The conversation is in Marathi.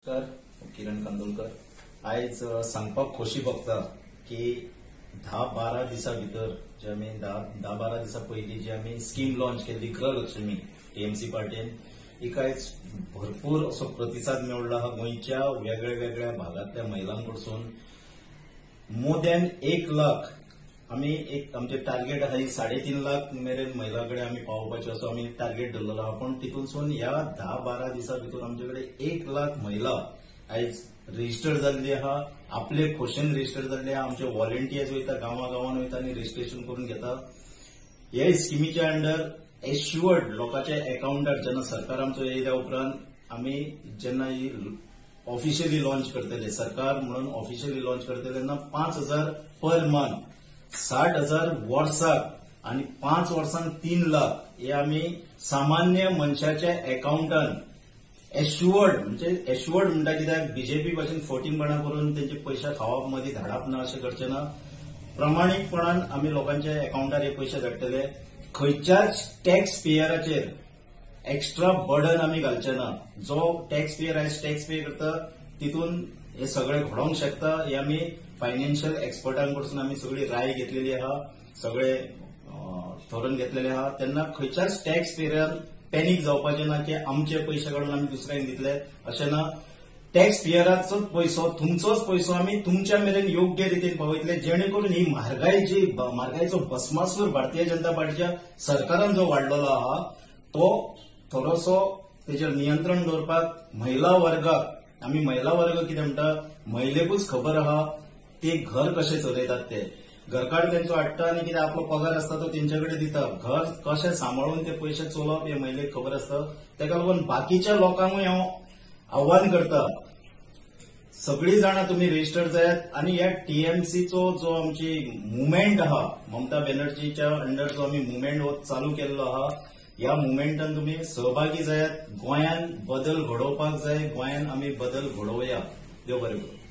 तर किरण कांदोळकर आयज सांगपाक खोशी भोगता की 10-12 दिसा भितर जे आमी 10-12 दिसा पयलीं जी आमी स्कीम लॉन्च केल्ली गृहलक्ष्मी टीएमसी पार्टीन हिका आयज भरपूर असो प्रतिसाद मेळ्ळो आहा गोंयच्या वेगळ्या वेगळ्या भागांतल्या महिलांकडसून मोर दॅन 1 लाख आमी एक आमचे टार्गेट आहा 3.5 लाख मेरेन महिला कडेन आमी पावोवपाचो असो आमी टार्गेट धरलेलो आहा पण तितूनसून ह्या 10-12 दिसा भितर आमचे कडेन 1 लाख महिला आयज रजिस्टर जाल्ली आहा आपले खोशेन रजिस्टर जाल्ले आहा आमचे व्हॉलंटियर्स वयता गांवागांवान वयता आनी रजिस्ट्रेशन करून घेता ह्या स्किमीच्या अंडर एश्युअर्ड लोकांच्या अकाउंटार जेन्ना सरकार आमचो येयल्या उपरांत आमी जेन्ना ही ऑफिशियली लॉन्च करतले सरकार म्हणून ऑफिशियली लॉन्च करतले तेन्ना 5,000 पर मंथ 60,000 वर्साक आणि 5 वर्सांक 3 लाख हे आमी सामान्य मनशाच्या अकाउंटान एश्युअर्ड म्हणटा कित्याक बीजेपी भाशेन फोटींगपणा करून तेंचे पयशे खावप मदीं धाडप ना अशें करचें ना प्रामाणीकपणान आमी लोकांच्या अकाउंटार हे पयशे धाडटले खंयच्याच टॅक्स पेयराचेर एक्स्ट्रा बर्डन आमी घालचे ना जो टॅक्स पेयर आयज टॅक्स पे करता तितून हे सगळे घडोवंक शकता हे आमी फायनान्शियल एक्सपर्टांकडसून आमी सगळी राय घेतलेली आहा सगळे थरोवन घेतलेले आहा तेन्ना खंयच्याच टॅक्स पेयरान पॅनिक जावपाचें ना की आमचे पयशे काडून आमी दुसऱ्यांक दितले अशें ना टॅक्स पेयराचोच पयसो तुमचोच पयसो आमी तुमच्या मेरेन योग्य रितीन पावयतले जेणे करून ही म्हारगायेचो भस्मासूर भारतीय जनता पार्टीच्या सरकारान जो वाडलेलो आहा तो थोडोसो तेजेर नियंत्रण दवरपाक महिला वर्गाक आमी महिला वर्ग कितें म्हणटा महिलेकूच खबर आहा ते घर कशें चलयतात ते घरकाड तेंचो हाडटा आनी कितें आपलो पगार आसता तो तेंचे कडेन दिता घर कशें सांबाळून ते पयशे चलोवप हे महिलेक खबर आसता तेका लागून बाकीच्या लोकांकूय हांव आव्हान करता सगळीं जाणां तुमी रजिस्टर जायात आनी ह्या टीएमसीचो जो आमची मुवमेंट आहा ममता बॅनर्जीच्या अंडर जो आमी मुवमेंट चालू केल्लो आहा ह्या मुवमेंटान तुमी सहभागी जायात गोंयान बदल घडोवपाक जाय गोंयान आमी बदल घडोवया देव बरें करूं